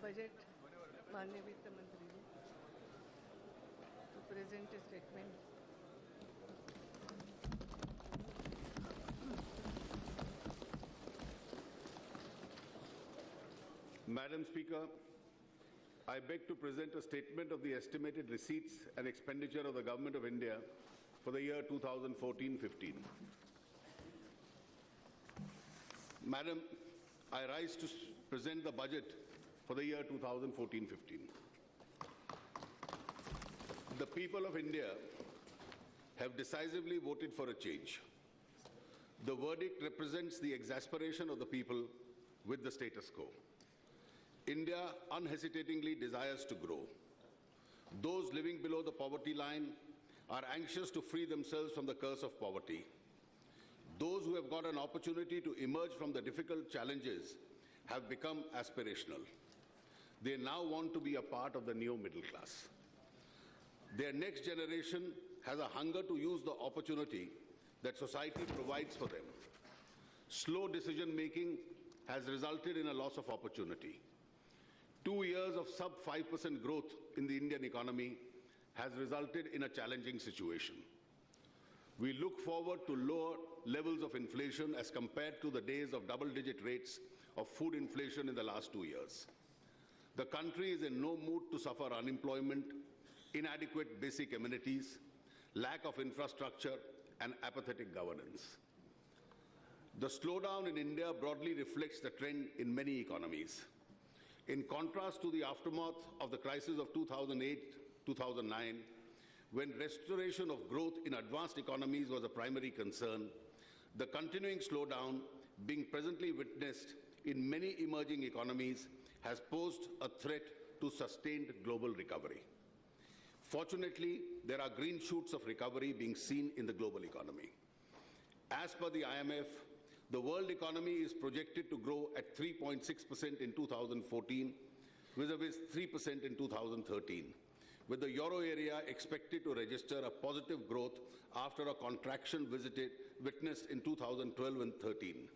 Budget माननीय वित्त मंत्री जी to present a statement. Madam Speaker, I beg to present a statement of the estimated receipts and expenditure of the Government of India for the year 2014-15. Madam, I rise to present the budget for the year 2014-15. The people of India have decisively voted for a change. The verdict represents the exasperation of the people with the status quo. India unhesitatingly desires to grow. Those living below the poverty line are anxious to free themselves from the curse of poverty. Those who have got an opportunity to emerge from the difficult challenges have become aspirational. They now want to be a part of the new middle class. Their next generation has a hunger to use the opportunity that society provides for them. Slow decision-making has resulted in a loss of opportunity. 2 years of sub 5% growth in the Indian economy has resulted in a challenging situation. We look forward to lower levels of inflation as compared to the days of double-digit rates of food inflation in the last 2 years. The country is in no mood to suffer unemployment, inadequate basic amenities, lack of infrastructure, and apathetic governance. The slowdown in India broadly reflects the trend in many economies. In contrast to the aftermath of the crisis of 2008-2009, when restoration of growth in advanced economies was a primary concern, the continuing slowdown being presently witnessed in many emerging economies has posed a threat to sustained global recovery. Fortunately, there are green shoots of recovery being seen in the global economy. As per the IMF, the world economy is projected to grow at 3.6% in 2014, vis-a-vis 3% in 2013, with the euro area expected to register a positive growth after a contraction witnessed in 2012 and 13.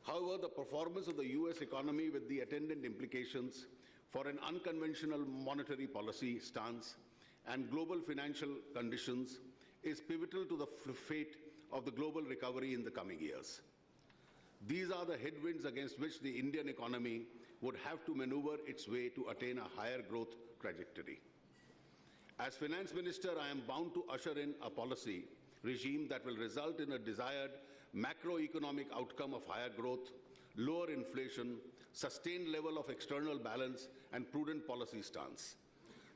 However, the performance of the US economy with the attendant implications for an unconventional monetary policy stance and global financial conditions is pivotal to the fate of the global recovery in the coming years. These are the headwinds against which the Indian economy would have to maneuver its way to attain a higher growth trajectory. As Finance Minister, I am bound to usher in a policy regime that will result in a desired macroeconomic outcome of higher growth, lower inflation, sustained level of external balance, and prudent policy stance.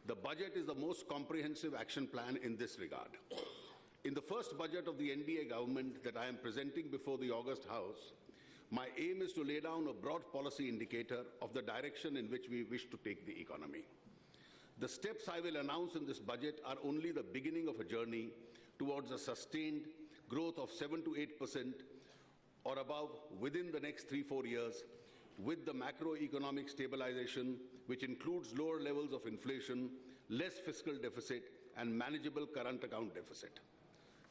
The budget is the most comprehensive action plan in this regard. In the first budget of the NDA government that I am presenting before the August House, my aim is to lay down a broad policy indicator of the direction in which we wish to take the economy. The steps I will announce in this budget are only the beginning of a journey towards a sustained growth of 7 to 8% or above within the next 3-4 years, with the macroeconomic stabilization, which includes lower levels of inflation, less fiscal deficit, and manageable current account deficit.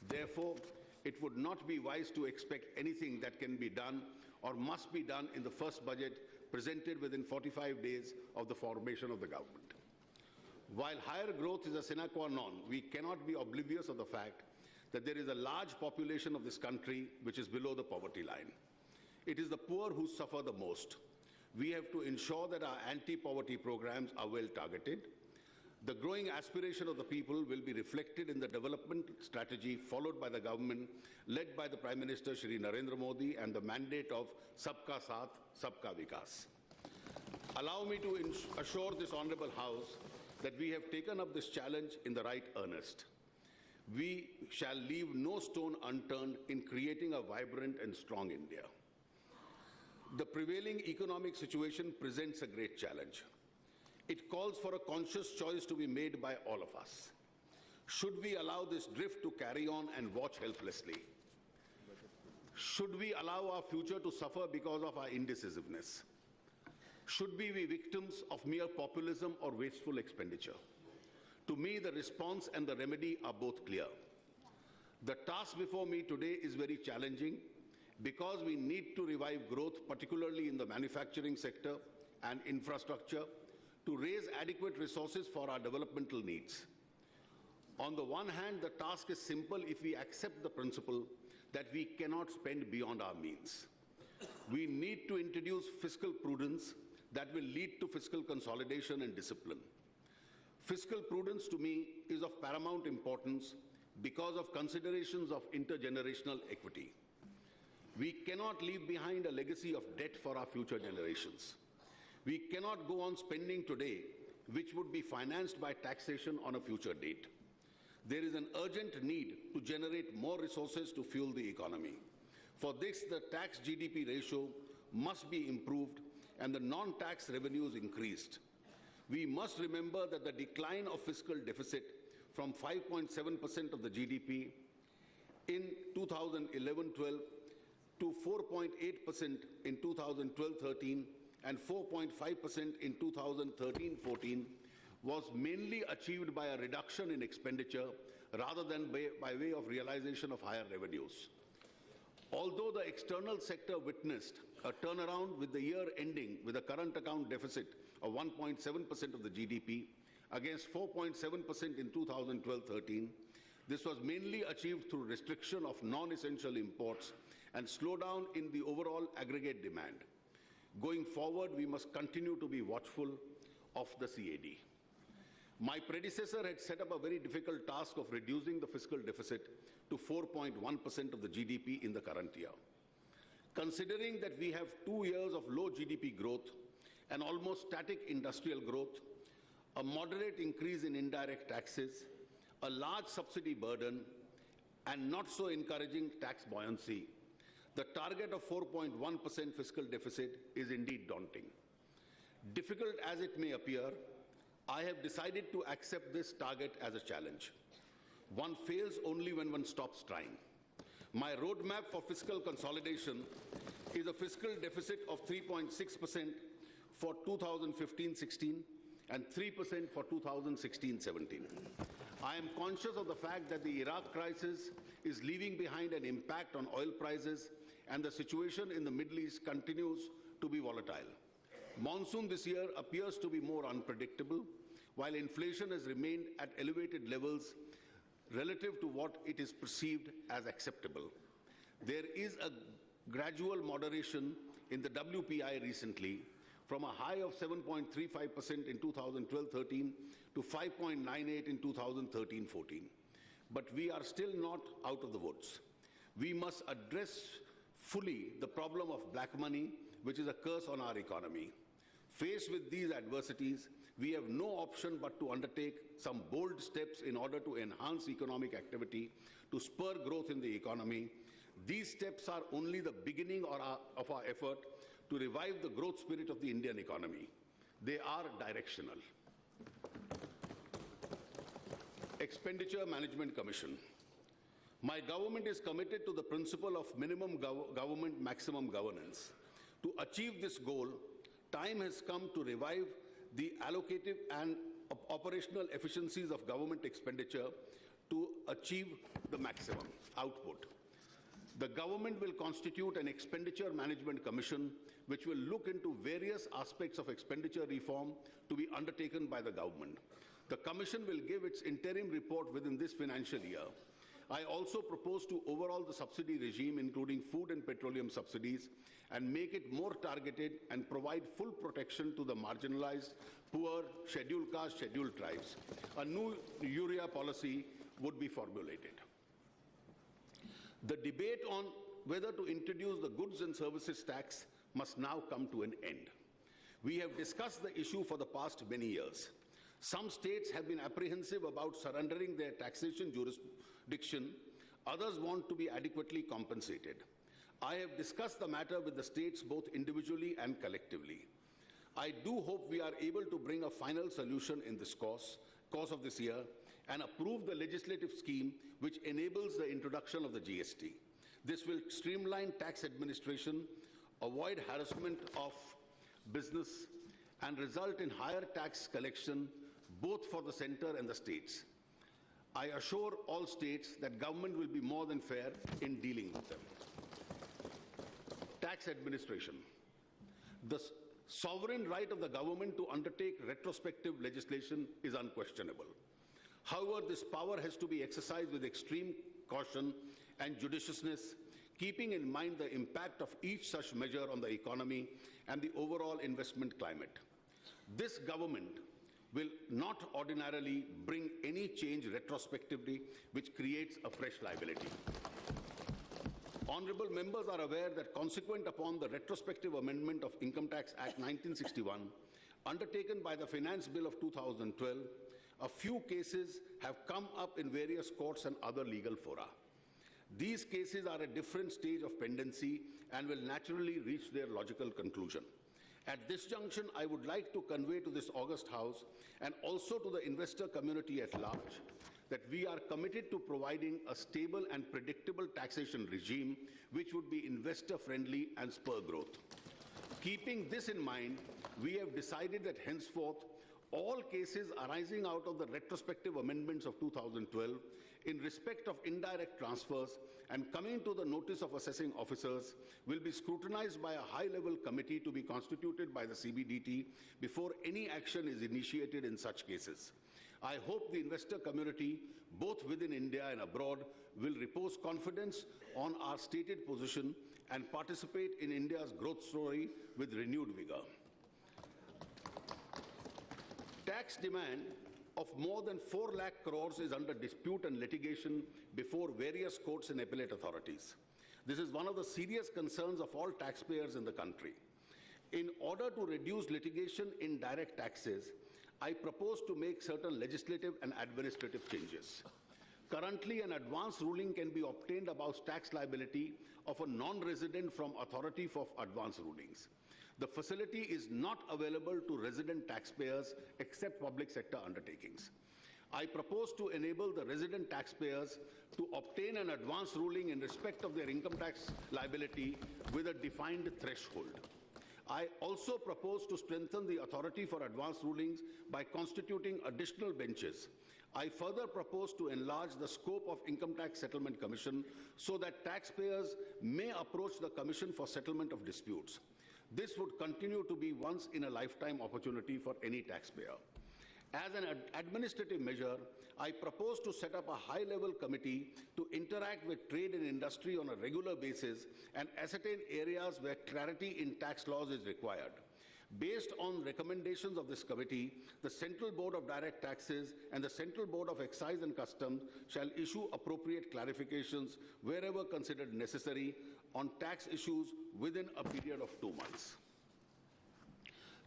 Therefore, it would not be wise to expect anything that can be done or must be done in the first budget presented within 45 days of the formation of the government. While higher growth is a sine qua non, we cannot be oblivious of the fact that there is a large population of this country which is below the poverty line. It is the poor who suffer the most. We have to ensure that our anti-poverty programs are well targeted. The growing aspiration of the people will be reflected in the development strategy followed by the government, led by the Prime Minister Shri Narendra Modi, and the mandate of Sabka Saath, Sabka Vikas. Allow me to assure this Honourable House that we have taken up this challenge in the right earnest. We shall leave no stone unturned in creating a vibrant and strong India. The prevailing economic situation presents a great challenge. It calls for a conscious choice to be made by all of us. Should we allow this drift to carry on and watch helplessly? Should we allow our future to suffer because of our indecisiveness? Should we be victims of mere populism or wasteful expenditure? To me, the response and the remedy are both clear. The task before me today is very challenging because we need to revive growth, particularly in the manufacturing sector, and infrastructure to raise adequate resources for our developmental needs. On the one hand, the task is simple if we accept the principle that we cannot spend beyond our means. We need to introduce fiscal prudence that will lead to fiscal consolidation and discipline. Fiscal prudence to me is of paramount importance because of considerations of intergenerational equity. We cannot leave behind a legacy of debt for our future generations. We cannot go on spending today, which would be financed by taxation on a future date. There is an urgent need to generate more resources to fuel the economy. For this, the tax GDP ratio must be improved and the non-tax revenues increased. We must remember that the decline of fiscal deficit from 5.7% of the GDP in 2011-12 to 4.8% in 2012-13 and 4.5% in 2013-14 was mainly achieved by a reduction in expenditure rather than by way of realization of higher revenues. Although the external sector witnessed a turnaround with the year ending with a current account deficit of 1.7% of the GDP against 4.7% in 2012-13, this was mainly achieved through restriction of non-essential imports and slowdown in the overall aggregate demand. Going forward, we must continue to be watchful of the CAD. My predecessor had set up a very difficult task of reducing the fiscal deficit to 4.1% of the GDP in the current year. Considering that we have 2 years of low GDP growth and almost static industrial growth, a moderate increase in indirect taxes, a large subsidy burden, and not so encouraging tax buoyancy, the target of 4.1% fiscal deficit is indeed daunting. Difficult as it may appear, I have decided to accept this target as a challenge. One fails only when one stops trying. My roadmap for fiscal consolidation is a fiscal deficit of 3.6% for 2015-16 and 3% for 2016-17. I am conscious of the fact that the Iraq crisis is leaving behind an impact on oil prices and the situation in the Middle East continues to be volatile. Monsoon this year appears to be more unpredictable, while inflation has remained at elevated levels relative to what it is perceived as acceptable. There is a gradual moderation in the WPI recently, from a high of 7.35% in 2012-13 to 5.98 in 2013-14. But we are still not out of the woods. We must address fully the problem of black money, which is a curse on our economy. Faced with these adversities, we have no option but to undertake some bold steps in order to enhance economic activity, to spur growth in the economy. These steps are only the beginning of our effort to revive the growth spirit of the Indian economy. They are directional. Expenditure Management Commission. My government is committed to the principle of minimum government, maximum governance. To achieve this goal, time has come to revive the allocative and operational efficiencies of government expenditure to achieve the maximum output. The government will constitute an Expenditure Management Commission which will look into various aspects of expenditure reform to be undertaken by the government. The Commission will give its interim report within this financial year. I also propose to overhaul the subsidy regime, including food and petroleum subsidies, and make it more targeted and provide full protection to the marginalized, poor, scheduled caste, scheduled tribes. A new urea policy would be formulated. The debate on whether to introduce the goods and services tax must now come to an end. We have discussed the issue for the past many years. Some states have been apprehensive about surrendering their taxation jurisdiction. Others want to be adequately compensated. I have discussed the matter with the states both individually and collectively. I do hope we are able to bring a final solution in this course of this year and approve the legislative scheme which enables the introduction of the GST. This will streamline tax administration, avoid harassment of business, and result in higher tax collection both for the center and the states. I assure all states that government will be more than fair in dealing with them. Tax administration. The sovereign right of the government to undertake retrospective legislation is unquestionable. However, this power has to be exercised with extreme caution and judiciousness, keeping in mind the impact of each such measure on the economy and the overall investment climate. This government will not ordinarily bring any change retrospectively which creates a fresh liability. Honourable members are aware that consequent upon the retrospective amendment of Income Tax Act 1961, undertaken by the Finance Bill of 2012, a few cases have come up in various courts and other legal fora. These cases are at different stage of pendency and will naturally reach their logical conclusion. At this junction, I would like to convey to this august House and also to the investor community at large that we are committed to providing a stable and predictable taxation regime which would be investor-friendly and spur growth. Keeping this in mind, we have decided that henceforth, all cases arising out of the retrospective amendments of 2012 in respect of indirect transfers and coming to the notice of assessing officers will be scrutinized by a high-level committee to be constituted by the CBDT before any action is initiated in such cases. I hope the investor community, both within India and abroad, will repose confidence on our stated position and participate in India's growth story with renewed vigor. Tax demand of more than 4 lakh crores is under dispute and litigation before various courts and appellate authorities. This is one of the serious concerns of all taxpayers in the country. In order to reduce litigation in direct taxes, I propose to make certain legislative and administrative changes. Currently, an advance ruling can be obtained about tax liability of a non-resident from authority for advance rulings. The facility is not available to resident taxpayers except public sector undertakings. I propose to enable the resident taxpayers to obtain an advance ruling in respect of their income tax liability with a defined threshold. I also propose to strengthen the authority for advance rulings by constituting additional benches. I further propose to enlarge the scope of Income Tax Settlement Commission so that taxpayers may approach the Commission for settlement of disputes. This would continue to be once-in-a-lifetime opportunity for any taxpayer. As an administrative measure, I propose to set up a high-level committee to interact with trade and industry on a regular basis and ascertain areas where clarity in tax laws is required. Based on recommendations of this committee, the Central Board of Direct Taxes and the Central Board of Excise and Customs shall issue appropriate clarifications wherever considered necessary on tax issues within a period of 2 months.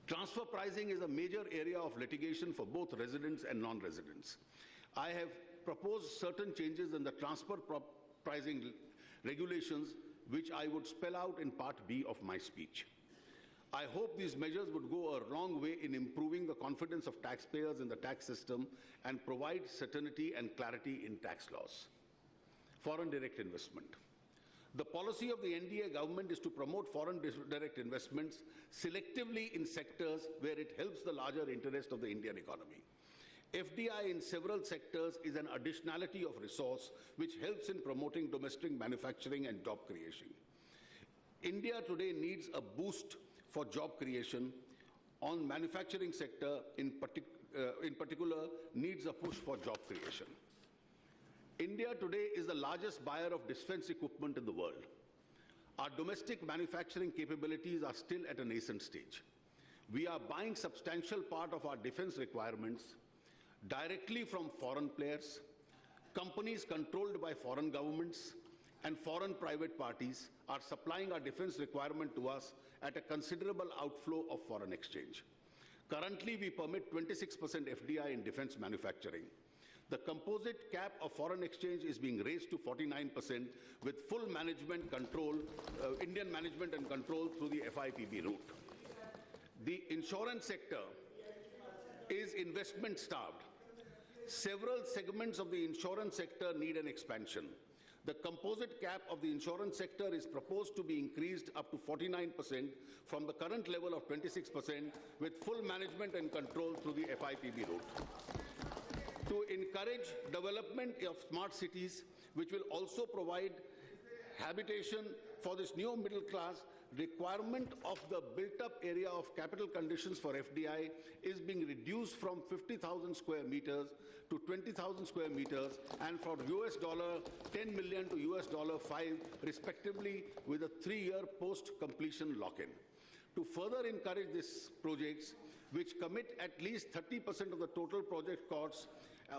Transfer pricing is a major area of litigation for both residents and non-residents. I have proposed certain changes in the transfer pricing regulations, which I would spell out in Part B of my speech. I hope these measures would go a long way in improving the confidence of taxpayers in the tax system and provide certainty and clarity in tax laws. Foreign direct investment. The policy of the NDA government is to promote foreign direct investments selectively in sectors where it helps the larger interest of the Indian economy. FDI in several sectors is an additionality of resource which helps in promoting domestic manufacturing and job creation. India today needs a boost for job creation. On manufacturing sector in particular needs a push for job creation. India today is the largest buyer of defense equipment in the world. Our domestic manufacturing capabilities are still at a nascent stage. We are buying substantial part of our defense requirements directly from foreign players, companies controlled by foreign governments, and foreign private parties are supplying our defense requirement to us at a considerable outflow of foreign exchange. Currently, we permit 26% FDI in defense manufacturing. The composite cap of foreign exchange is being raised to 49% with full management control, Indian management and control through the FIPB route. The insurance sector is investment starved. Several segments of the insurance sector need an expansion. The composite cap of the insurance sector is proposed to be increased up to 49% from the current level of 26% with full management and control through the FIPB route. To encourage development of smart cities, which will also provide habitation for this new middle class, requirement of the built-up area of capital conditions for FDI is being reduced from 50,000 square meters to 20,000 square meters, and for US $10 million to US $5, respectively, with a 3-year post-completion lock-in. To further encourage these projects, which commit at least 30% of the total project costs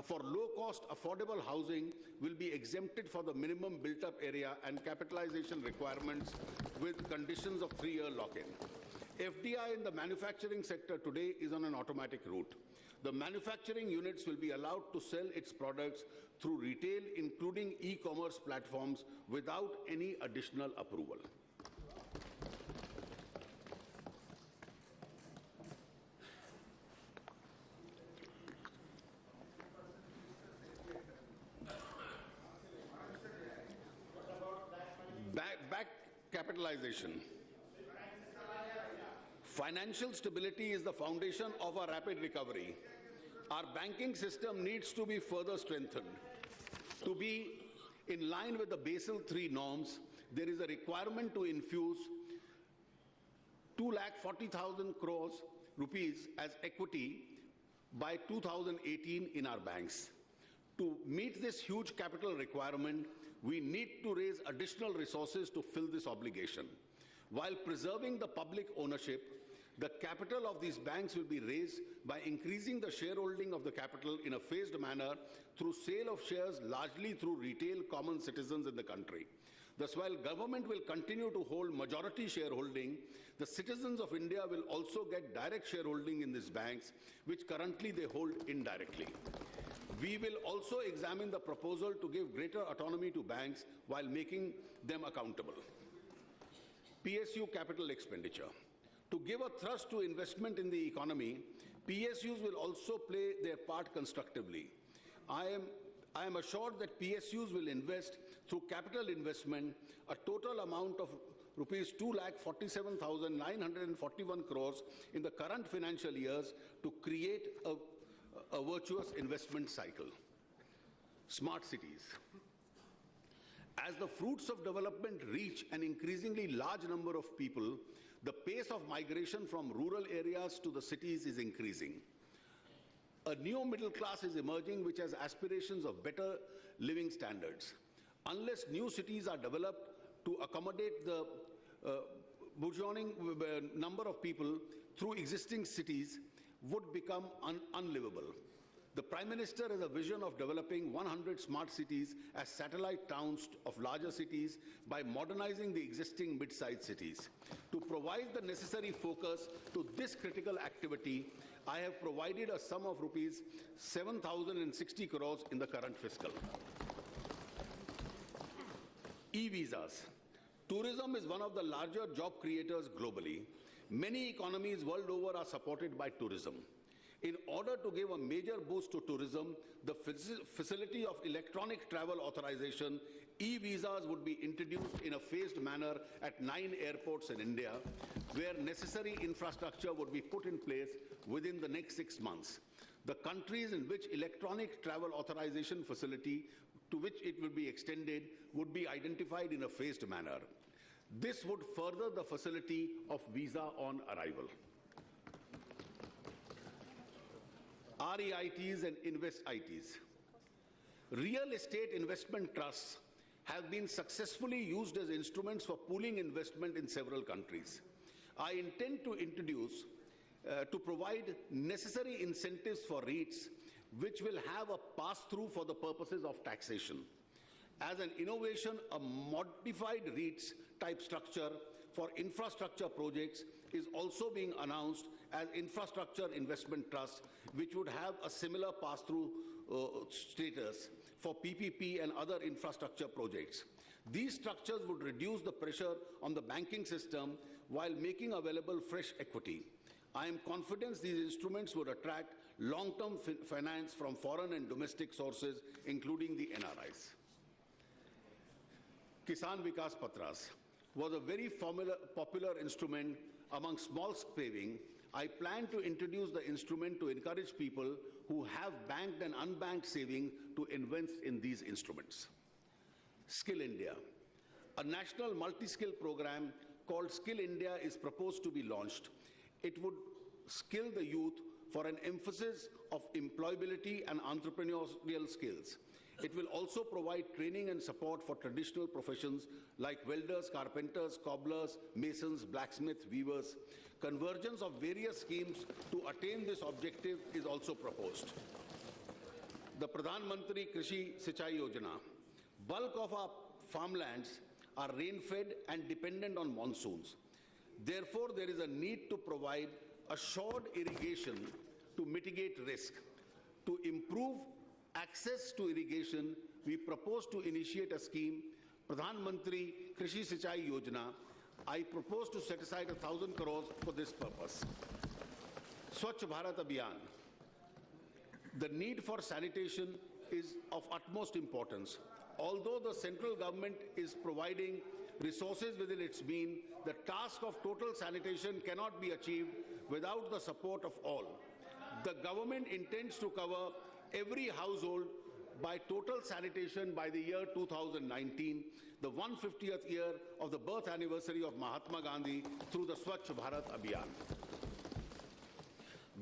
for low-cost affordable housing, will be exempted for the minimum built-up area and capitalization requirements with conditions of 3-year lock-in. FDI in the manufacturing sector today is on an automatic route. The manufacturing units will be allowed to sell its products through retail, including e-commerce platforms, without any additional approval. Back capitalization. Financial stability is the foundation of our rapid recovery. Our banking system needs to be further strengthened. To be in line with the Basel III norms, there is a requirement to infuse 2,40,000 crores rupees as equity by 2018 in our banks. To meet this huge capital requirement, we need to raise additional resources to fill this obligation. While preserving the public ownership, the capital of these banks will be raised by increasing the shareholding of the capital in a phased manner through sale of shares largely through retail common citizens in the country. Thus, while government will continue to hold majority shareholding, the citizens of India will also get direct shareholding in these banks, which currently they hold indirectly. We will also examine the proposal to give greater autonomy to banks while making them accountable. PSU capital expenditure. To give a thrust to investment in the economy, PSUs will also play their part constructively. I am assured that PSUs will invest through capital investment a total amount of rupees 2,47,941 crores in the current financial years to create a virtuous investment cycle. Smart cities. As the fruits of development reach an increasingly large number of people, the pace of migration from rural areas to the cities is increasing. A new middle class is emerging which has aspirations of better living standards. Unless new cities are developed to accommodate the burgeoning number of people through existing cities, would become unlivable. The Prime Minister has a vision of developing 100 smart cities as satellite towns of larger cities by modernizing the existing mid-sized cities. To provide the necessary focus to this critical activity, I have provided a sum of rupees 7,060 crores in the current fiscal. E-visas. Tourism is one of the larger job creators globally. Many economies world over are supported by tourism. In order to give a major boost to tourism, the facility of electronic travel authorization, e-visas, would be introduced in a phased manner at 9 airports in India, where necessary infrastructure would be put in place within the next 6 months. The countries in which electronic travel authorization facility to which it will be extended would be identified in a phased manner. This would further the facility of visa on arrival. REITs and InvestITs. Real estate investment trusts have been successfully used as instruments for pooling investment in several countries. I intend to introduce, to provide necessary incentives for REITs, which will have a pass-through for the purposes of taxation. As an innovation, a modified REITs type structure for infrastructure projects is also being announced as Infrastructure Investment Trust, which would have a similar pass-through status for PPP and other infrastructure projects. These structures would reduce the pressure on the banking system while making available fresh equity. I am confident these instruments would attract long-term finance from foreign and domestic sources, including the NRIs. Kisan Vikas Patras was a very popular instrument among small saving. I plan to introduce the instrument to encourage people who have banked and unbanked saving to invest in these instruments. Skill India. A national multi-skill program called Skill India is proposed to be launched. It would skill the youth for an emphasis of employability and entrepreneurial skills. It will also provide training and support for traditional professions like welders, carpenters, cobblers, masons, blacksmiths, weavers. Convergence of various schemes to attain this objective is also proposed. The Pradhan Mantri Krishi Sinchai Yojana. Bulk of our farmlands are rain-fed and dependent on monsoons. Therefore, there is a need to provide assured irrigation to mitigate risk. To improve access to irrigation, we propose to initiate a scheme, Pradhan Mantri Krishi Sinchai Yojana. I propose to set aside 1,000 crores for this purpose. Swachh Bharat Abhiyan. The need for sanitation is of utmost importance. Although the central government is providing resources within its means, the task of total sanitation cannot be achieved without the support of all. The government intends to cover every household by total sanitation by the year 2019, the 150th year of the birth anniversary of Mahatma Gandhi, through the Swachh Bharat Abhiyan.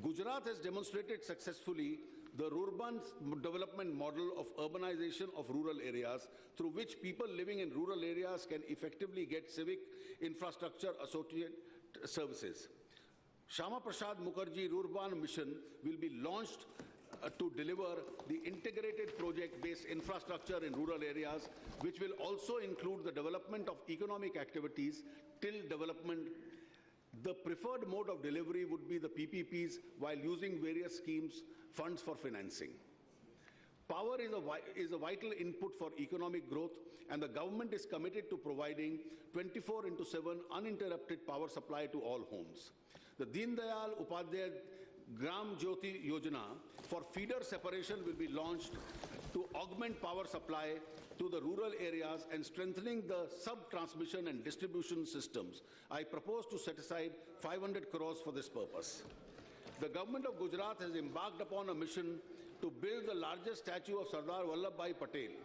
Gujarat has demonstrated successfully the urban development model of urbanization of rural areas, through which people living in rural areas can effectively get civic infrastructure associated services. Shama Prasad Mukherjee Urban Mission will be launched to deliver the integrated project-based infrastructure in rural areas, which will also include the development of economic activities till development. The preferred mode of delivery would be the PPPs, while using various schemes, funds for financing. Power is a vital input for economic growth, and the government is committed to providing 24/7 uninterrupted power supply to all homes. The Deen Dayal Upadhyay Gram Jyoti Yojana for feeder separation will be launched to augment power supply to the rural areas and strengthening the sub-transmission and distribution systems. I propose to set aside 500 crores for this purpose. The government of Gujarat has embarked upon a mission to build the largest statue of Sardar Vallabhbhai Patel.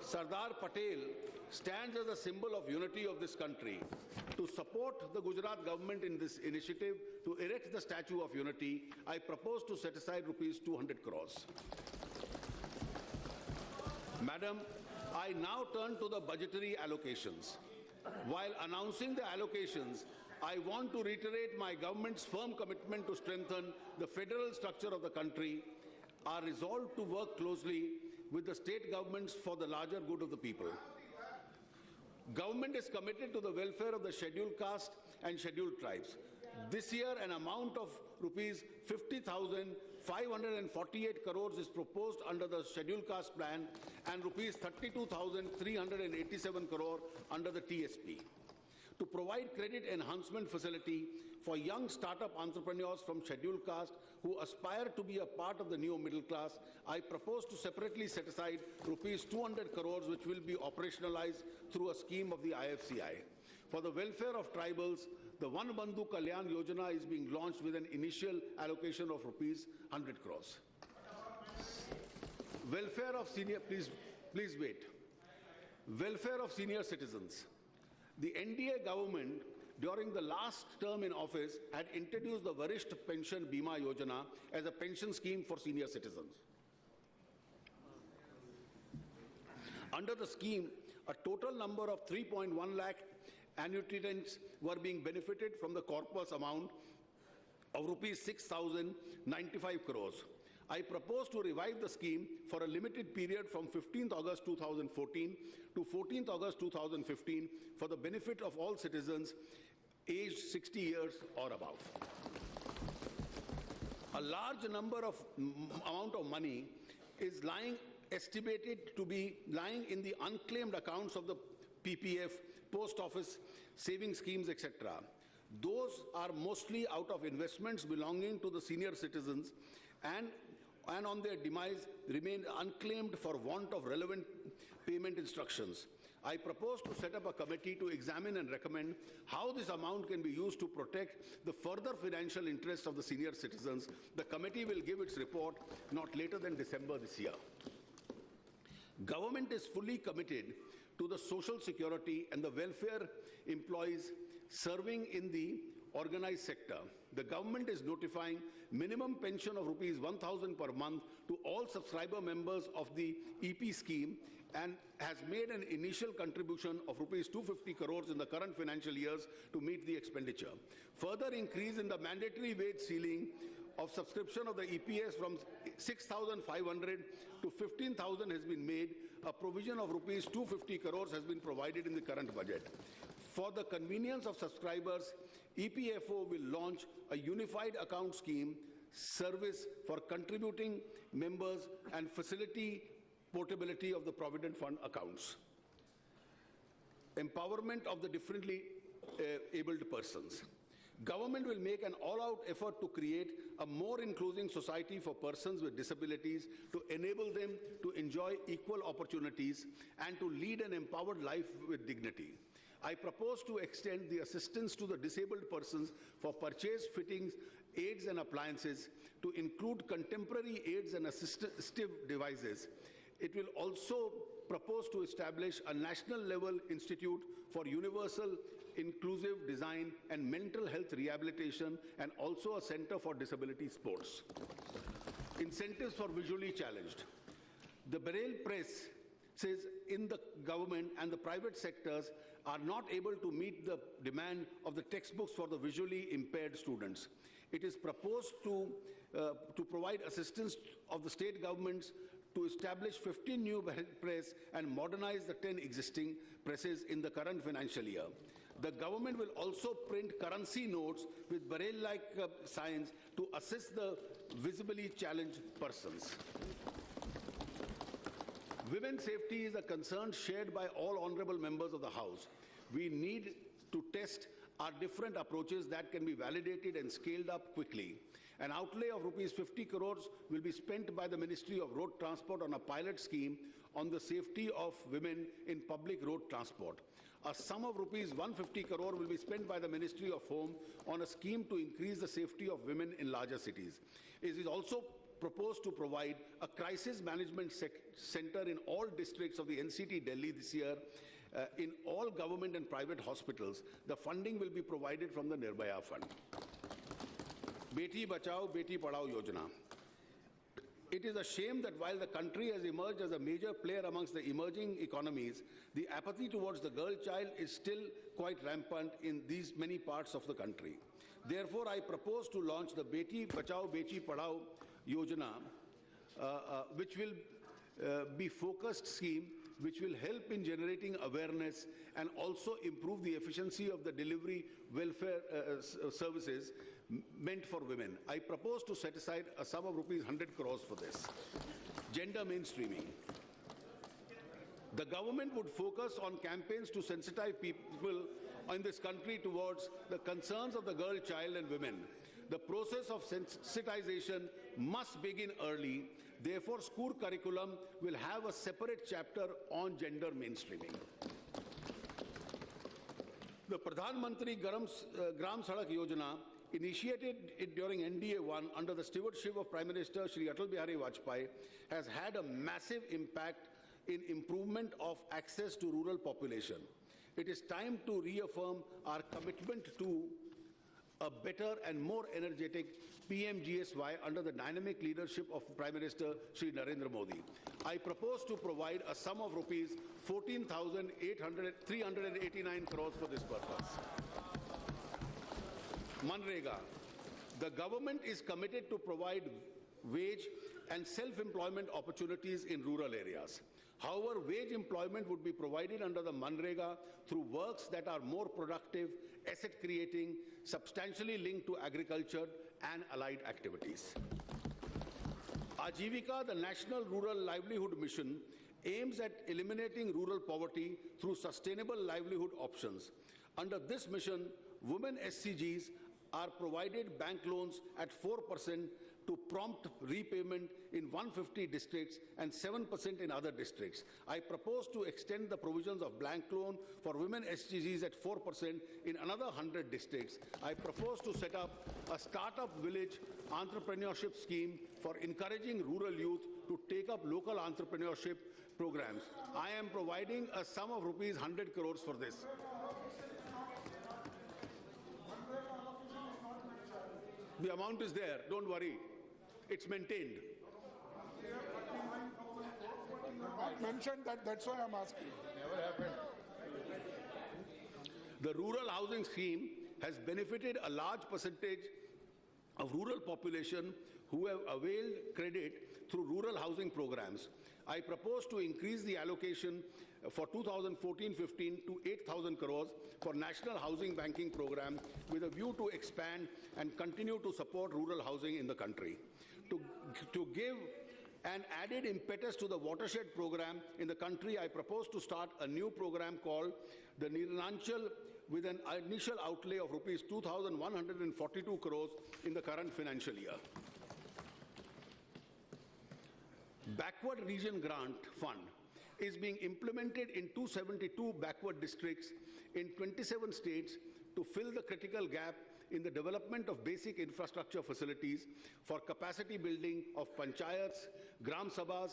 Sardar Patel stands as a symbol of unity of this country. To support the Gujarat government in this initiative to erect the Statue of Unity, I propose to set aside rupees 200 crores. Madam, I now turn to the budgetary allocations. While announcing the allocations, I want to reiterate my government's firm commitment to strengthen the federal structure of the country, our resolve to work closely with the state governments for the larger good of the people. Government is committed to the welfare of the scheduled caste and scheduled tribes. This year, an amount of rupees 50,548 crores is proposed under the scheduled caste plan and rupees 32,387 crore under the TSP. To provide credit enhancement facility for young startup entrepreneurs from scheduled caste who aspire to be a part of the new middle class, I propose to separately set aside rupees 200 crores, which will be operationalized through a scheme of the IFCI. For the welfare of tribals, the Van Bandhu Kalyan Yojana is being launched with an initial allocation of rupees 100 crores. Welfare of senior, please wait. Welfare of senior citizens. The NDA government, during the last term in office, had introduced the Varisht Pension Bima Yojana as a pension scheme for senior citizens. Under the scheme, a total number of 3.1 lakh annuitants were being benefited from the corpus amount of rupees 6,095 crores. I propose to revive the scheme for a limited period from 15th August 2014 to 14th August 2015 for the benefit of all citizens aged 60 years or above. A large number of amount of money is estimated to be lying in the unclaimed accounts of the PPF, post office, saving schemes, etc. Those are mostly out of investments belonging to the senior citizens and on their demise remain unclaimed for want of relevant payment instructions. I propose to set up a committee to examine and recommend how this amount can be used to protect the further financial interests of the senior citizens. The committee will give its report not later than December this year. Government is fully committed to the social security and the welfare employees serving in the organized sector. The government is notifying minimum pension of rupees 1,000 per month to all subscriber members of the EP scheme and has made an initial contribution of rupees 250 crores in the current financial years to meet the expenditure. Further increase in the mandatory wage ceiling of subscription of the EPS from 6,500 to 15,000 has been made. A provision of rupees 250 crores has been provided in the current budget. For the convenience of subscribers, EPFO will launch a unified account scheme service for contributing members and facility portability of the Provident Fund accounts. Empowerment of the differently abled persons. Government will make an all-out effort to create a more inclusive society for persons with disabilities to enable them to enjoy equal opportunities and to lead an empowered life with dignity. I propose to extend the assistance to the disabled persons for purchase, fittings, aids and appliances to include contemporary aids and assistive devices. It will also propose to establish a national level institute for universal inclusive design and mental health rehabilitation and also a center for disability sports. Incentives for visually challenged. The Braille press says in the government and the private sectors are not able to meet the demand of the textbooks for the visually impaired students. It is proposed to provide assistance of the state governments to establish 15 new press and modernize the 10 existing presses in the current financial year. The government will also print currency notes with Braille-like signs to assist the visibly challenged persons. Women's safety is a concern shared by all honorable members of the House. We need to test our different approaches that can be validated and scaled up quickly. An outlay of rupees 50 crores will be spent by the Ministry of Road Transport on a pilot scheme on the safety of women in public road transport. A sum of rupees 150 crore will be spent by the Ministry of Home on a scheme to increase the safety of women in larger cities. It is also proposed to provide a crisis management center in all districts of the NCT Delhi this year. In all government and private hospitals, the funding will be provided from the Nirbhaya Fund. Beti Bachao, Beti Padhao Yojana. It is a shame that while the country has emerged as a major player amongst the emerging economies, the apathy towards the girl child is still quite rampant in these many parts of the country. Therefore, I propose to launch the Beti Bachao, Beti Padhao Yojana, which will be focused scheme which will help in generating awareness and also improve the efficiency of the delivery welfare services meant for women. I propose to set aside a sum of rupees 100 crores for this. Gender mainstreaming. The government would focus on campaigns to sensitize people in this country towards the concerns of the girl child and women. The process of sensitization must begin early. Therefore, school curriculum will have a separate chapter on gender mainstreaming. The Pradhan Mantri Gram Sadak Yojana, initiated it during NDA-1 under the stewardship of Prime Minister Shri Atal Bihari Vajpayee, has had a massive impact in improvement of access to rural population. It is time to reaffirm our commitment to a better and more energetic PMGSY under the dynamic leadership of Prime Minister Shri Narendra Modi. I propose to provide a sum of rupees 14,389 crores for this purpose. Manrega. The government is committed to provide wage and self-employment opportunities in rural areas. However, wage employment would be provided under the Manrega through works that are more productive, asset-creating, substantially linked to agriculture and allied activities. Ajivika, the National Rural Livelihood Mission, aims at eliminating rural poverty through sustainable livelihood options. Under this mission, women SCGs are provided bank loans at 4% to prompt repayment in 150 districts and 7% in other districts. I propose to extend the provisions of blank loan for women SGGs at 4% in another 100 districts. I propose to set up a startup village entrepreneurship scheme for encouraging rural youth to take up local entrepreneurship programs. I am providing a sum of rupees 100 crores for this. The amount is there, don't worry. It's maintained. Not mentioned that, that's why I'm asking. Never happened. The rural housing scheme has benefited a large percentage of rural population who have availed credit through rural housing programs. I propose to increase the allocation for 2014-15 to 8,000 crores for National Housing Banking Program with a view to expand and continue to support rural housing in the country. To give an added impetus to the watershed program in the country, I propose to start a new program called the Nirnanchal with an initial outlay of rupees 2,142 crores in the current financial year. Backward Region Grant Fund is being implemented in 272 backward districts in 27 states to fill the critical gap in the development of basic infrastructure facilities for capacity building of panchayats, gram sabhas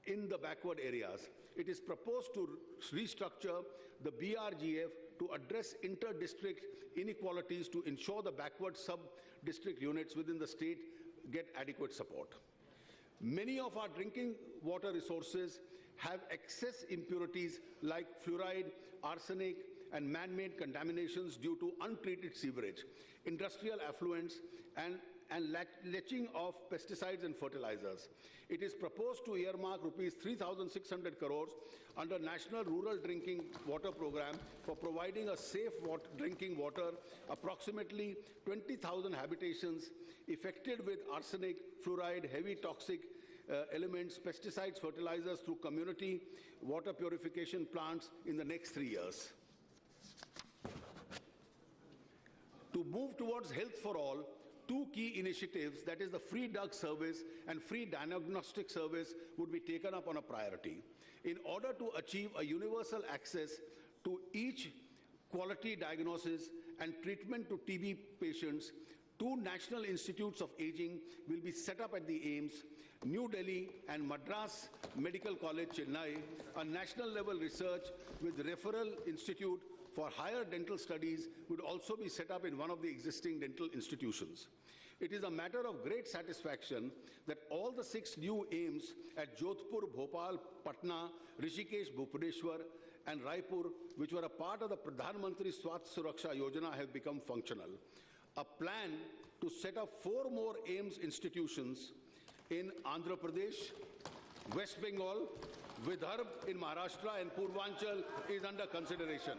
in the backward areas. It is proposed to restructure the BRGF to address inter-district inequalities to ensure the backward sub-district units within the state get adequate support. Many of our drinking water resources have excess impurities like fluoride, arsenic, and man-made contaminations due to untreated sewerage, industrial effluents, and leaching of pesticides and fertilizers. It is proposed to earmark rupees 3,600 crores under National Rural Drinking Water Program for providing a safe drinking water, approximately 20,000 habitations affected with arsenic, fluoride, heavy toxic elements, pesticides, fertilizers through community water purification plants in the next 3 years. To move towards health for all, two key initiatives, that is the free drug service and free diagnostic service, would be taken up on a priority. In order to achieve a universal access to each quality diagnosis and treatment to TB patients, two National Institutes of Aging will be set up at the AIIMS, New Delhi and Madras Medical College, Chennai. A national level research with referral institute for higher dental studies would also be set up in one of the existing dental institutions. It is a matter of great satisfaction that all the 6 new AIIMS at Jodhpur, Bhopal, Patna, Rishikesh, Bhubaneswar, and Raipur, which were a part of the Pradhan Mantri Swasthya Suraksha Yojana, have become functional. A plan to set up 4 more AIIMS institutions in Andhra Pradesh, West Bengal, Vidarbha in Maharashtra, and Purvanchal is under consideration.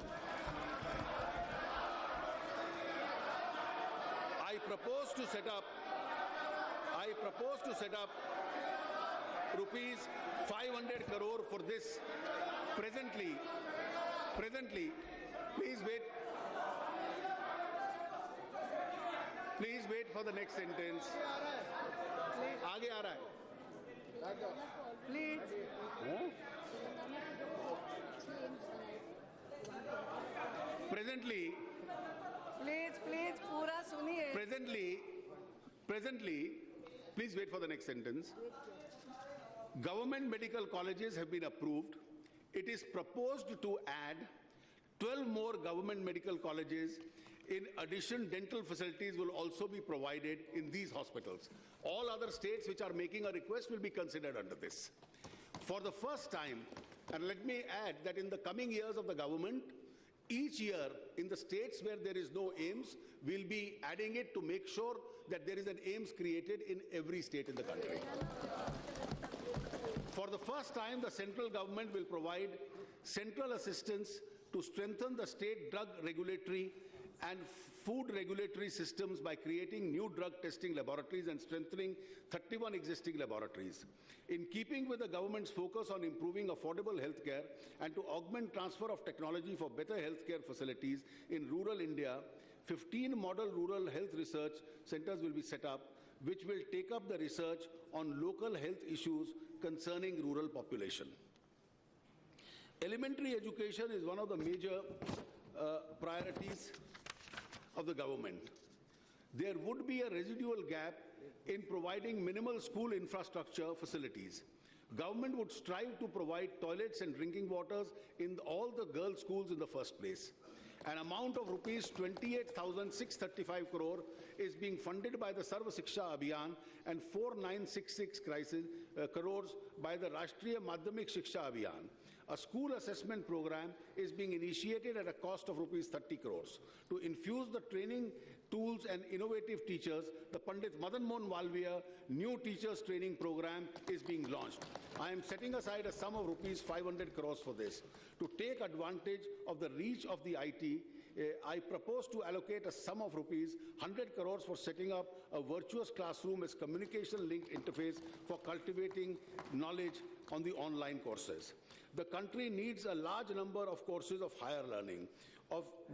I propose to set up rupees 500 crore for this. Presently, please wait for the next sentence. आगे आ रहा है. Please. Presently, पूरा सुनिए. Presently, please wait for the next sentence. Government medical colleges have been approved. It is proposed to add 12 more government medical colleges. In addition, dental facilities will also be provided in these hospitals. All other states which are making a request will be considered under this. For the first time, and let me add that in the coming years of the government, each year in the states where there is no AIIMS, we'll be adding it to make sure that there is an AIIMS created in every state in the country. For the first time, the central government will provide central assistance to strengthen the state drug regulatory and food regulatory systems by creating new drug testing laboratories and strengthening 31 existing laboratories. In keeping with the government's focus on improving affordable healthcare and to augment transfer of technology for better healthcare facilities in rural India, 15 model rural health research centers will be set up. which will take up the research on local health issues concerning rural population. Elementary education is one of the major priorities of the government. There would be a residual gap in providing minimal school infrastructure facilities. Government would strive to provide toilets and drinking waters in all the girls' schools in the first place. An amount of rupees 28,635 crore is being funded by the Sarva Shiksha Abhiyan and 4,966 crores by the Rashtriya Madhyamik Shiksha Abhiyan. A school assessment program is being initiated at a cost of rupees 30 crores. To infuse the training tools and innovative teachers, the Pandit Madan Mohan Malviya New Teachers Training Program is being launched. I am setting aside a sum of rupees 500 crores for this. To take advantage of the reach of the IT, I propose to allocate a sum of rupees 100 crores for setting up a virtuous classroom as communication-linked interface for cultivating knowledge on the online courses. The country needs a large number of courses of higher learning,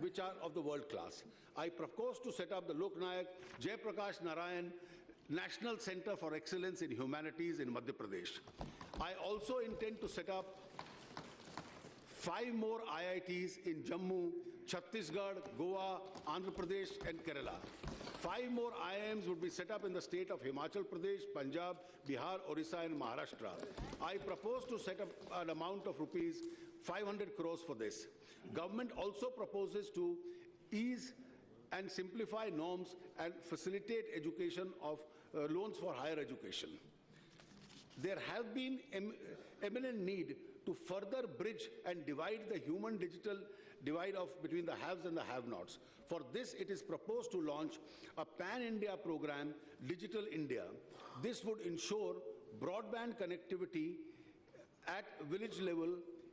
which are of the world class. I propose to set up the Lok Nayak Jayaprakash Narayan National Center for Excellence in Humanities in Madhya Pradesh. I also intend to set up 5 more IITs in Jammu, Chhattisgarh, Goa, Andhra Pradesh and Kerala. 5 more IIMs would be set up in the state of Himachal Pradesh, Punjab, Bihar, Orissa and Maharashtra. I propose to set up an amount of rupees 500 crores for this. Government also proposes to ease and simplify norms and facilitate education of loans for higher education. There have been eminent need to further bridge and divide the human-digital divide between the haves and the have-nots. For this, it is proposed to launch a pan-India program, Digital India. This would ensure broadband connectivity at village level,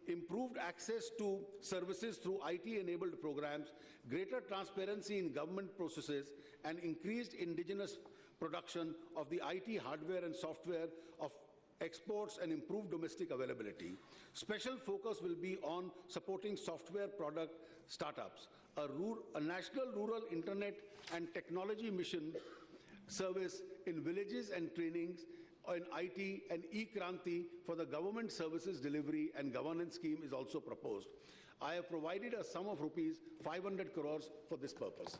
improved access to services through IT-enabled programs, greater transparency in government processes, and increased indigenous production of the IT hardware and software of exports and improved domestic availability. Special focus will be on supporting software product startups, a national rural internet and technology mission service in villages and trainings in IT and e-Kranti for the government services delivery and governance scheme is also proposed. I have provided a sum of rupees 500 crores for this purpose.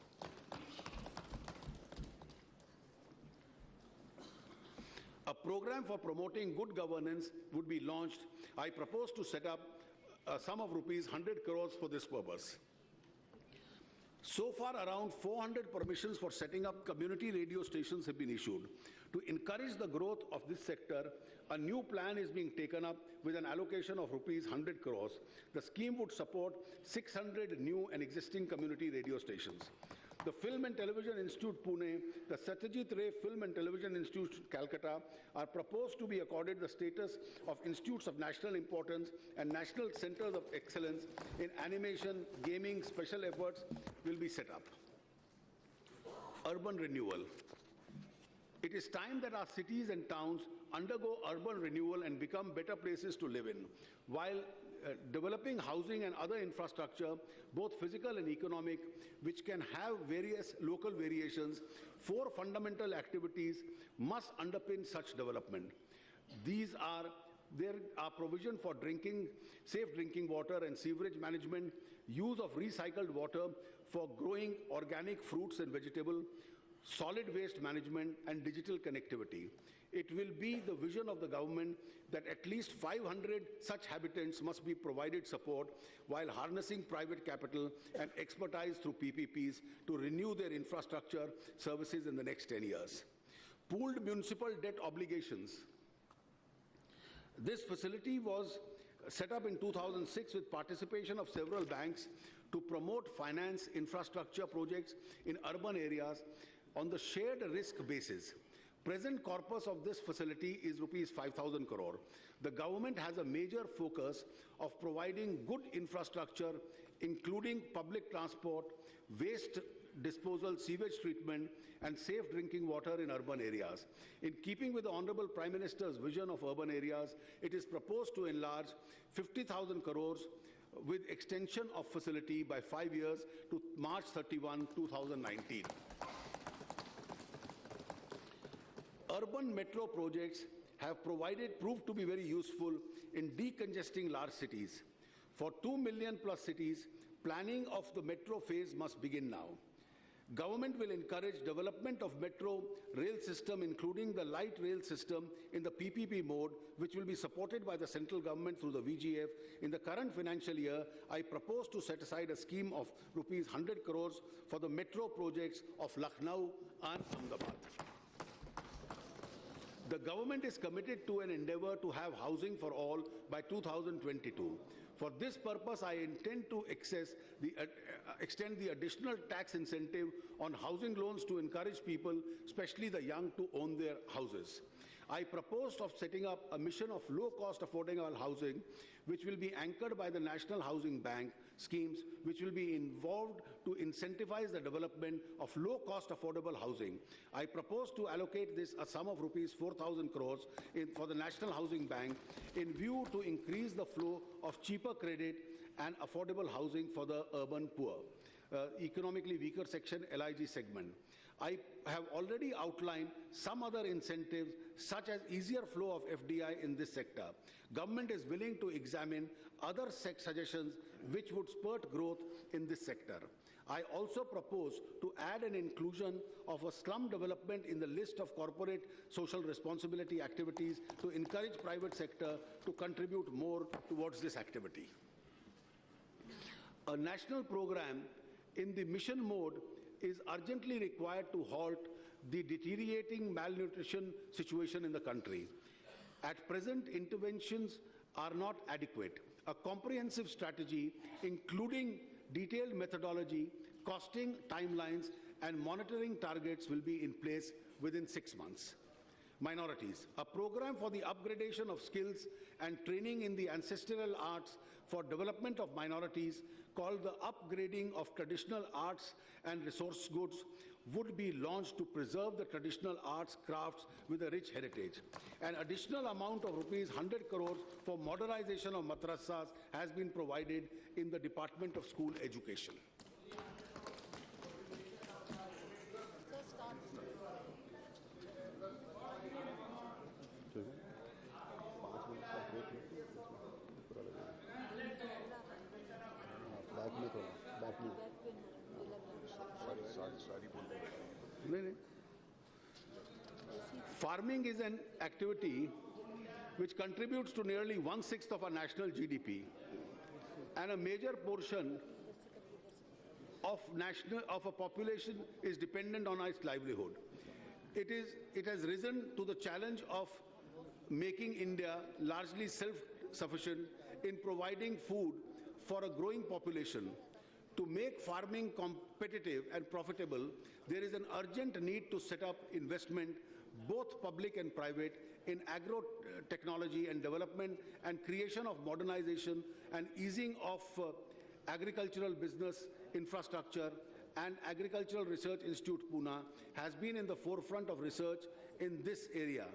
A program for promoting good governance would be launched. I propose to set up a sum of rupees 100 crores for this purpose. So far, around 400 permissions for setting up community radio stations have been issued. To encourage the growth of this sector, a new plan is being taken up with an allocation of rupees 100 crores. The scheme would support 600 new and existing community radio stations. The Film and Television Institute, Pune, the Satyajit Ray Film and Television Institute, Calcutta, are proposed to be accorded the status of institutes of national importance and national centers of excellence in animation, gaming, special efforts will be set up. Urban renewal. It is time that our cities and towns undergo urban renewal and become better places to live in, while developing housing and other infrastructure, both physical and economic, which can have various local variations. 4 fundamental activities must underpin such development. There are provision for safe drinking water and sewerage management, use of recycled water for growing organic fruits and vegetables, solid waste management and digital connectivity. It will be the vision of the government that at least 500 such habitants must be provided support while harnessing private capital and expertise through PPPs to renew their infrastructure services in the next 10 years. Pooled municipal debt obligations. This facility was set up in 2006 with participation of several banks to promote finance infrastructure projects in urban areas on the shared risk basis. Present corpus of this facility is rupees 5,000 crore. The government has a major focus of providing good infrastructure, including public transport, waste disposal, sewage treatment, and safe drinking water in urban areas. In keeping with the Honorable Prime Minister's vision of urban areas, it is proposed to enlarge 50,000 crores with extension of facility by 5 years to March 31, 2019. urban metro projects have proved to be very useful in decongesting large cities. For 2 million plus cities, planning of the metro phase must begin now. Government will encourage development of metro rail system, including the light rail system in the PPP mode, which will be supported by the central government through the VGF. In the current financial year, I propose to set aside a scheme of rupees 100 crores for the metro projects of Lucknow and Ahmedabad. The government is committed to an endeavor to have housing for all by 2022. For this purpose, I intend to extend the additional tax incentive on housing loans to encourage people, especially the young, to own their houses. I proposed of setting up a mission of low-cost affordable housing, which will be anchored by the National Housing Bank schemes, which will be involved to incentivize the development of low-cost affordable housing. I propose to allocate this a sum of rupees 4,000 crores for the National Housing Bank in view to increase the flow of cheaper credit and affordable housing for the urban poor, economically weaker section, LIG segment. I have already outlined some other incentives, such as easier flow of FDI in this sector. Government is willing to examine other suggestions which would spurt growth in this sector. I also propose to add an inclusion of a slum development in the list of corporate social responsibility activities to encourage private sector to contribute more towards this activity. A national program in the mission mode is urgently required to halt the deteriorating malnutrition situation in the country. At present, interventions are not adequate. A comprehensive strategy, including detailed methodology, costing timelines, and monitoring targets will be in place within 6 months. Minorities. A program for the upgradation of skills and training in the ancestral arts for development of minorities, called the Upgrading of Traditional Arts and Resource Goods, would be launched to preserve the traditional arts crafts with a rich heritage. An additional amount of rupees 100 crores for modernization of madrasas has been provided in the Department of School Education. Farming is an activity which contributes to nearly 1/6 of our national GDP, and a major portion of a population is dependent on its livelihood. It has risen to the challenge of making India largely self-sufficient in providing food for a growing population. To make farming competitive and profitable, there is an urgent need to set up investment, both public and private, in agro-technology and development and creation of modernization and easing of agricultural business infrastructure. And Agricultural Research Institute, Pune, has been in the forefront of research in this area.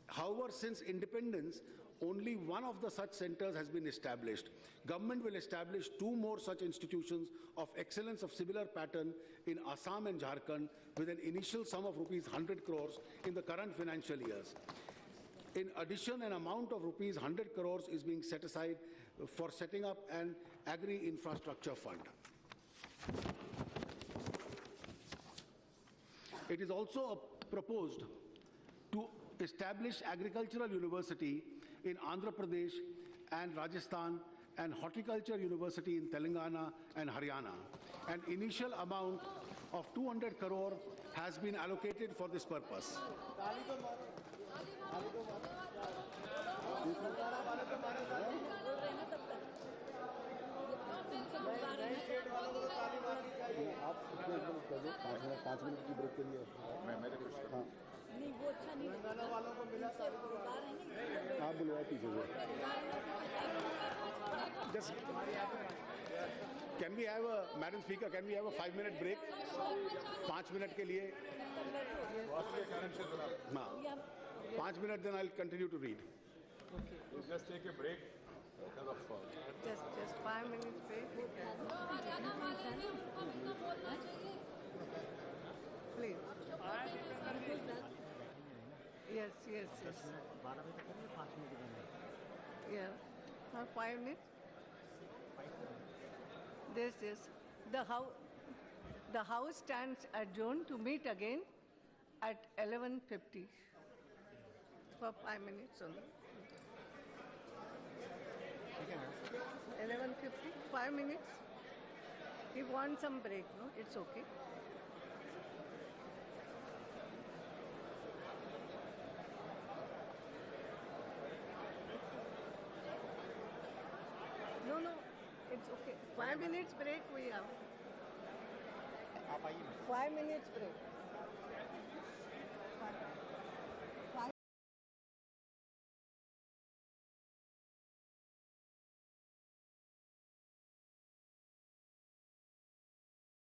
However, since independence, only one of the such centers has been established. Government will establish 2 more such institutions of excellence of similar pattern in Assam and Jharkhand with an initial sum of rupees 100 crores in the current financial years. In addition, an amount of rupees 100 crores is being set aside for setting up an agri-infrastructure fund. It is also proposed to establish agricultural university in Andhra Pradesh and Rajasthan and horticulture university in Telangana and Haryana. An initial amount of 200 crore has been allocated for this purpose. नहीं वो अच्छा नहीं लगता इनसे बुला रहे हैं आप बुलवाए पीछे से Just, can we have a, Madam Speaker, can we have a 5-minute break? 5 minute के लिए हाँ 5 minute, then I'll continue to read. We'll just take a break because of Just 5 minutes break. Please. Yes, yes, yes. 10 minute 12 बजे तक करेंगे 5 minute देंगे Yeah. 5 minutes. This. The house stands adjourned to meet again at 11:50 for 5 minutes only. ठीक है madam 11:50, 5 minutes. If you want some break, no, it's okay. No, it's okay. 5 minutes break we have. आप आइए madam 5 minutes break.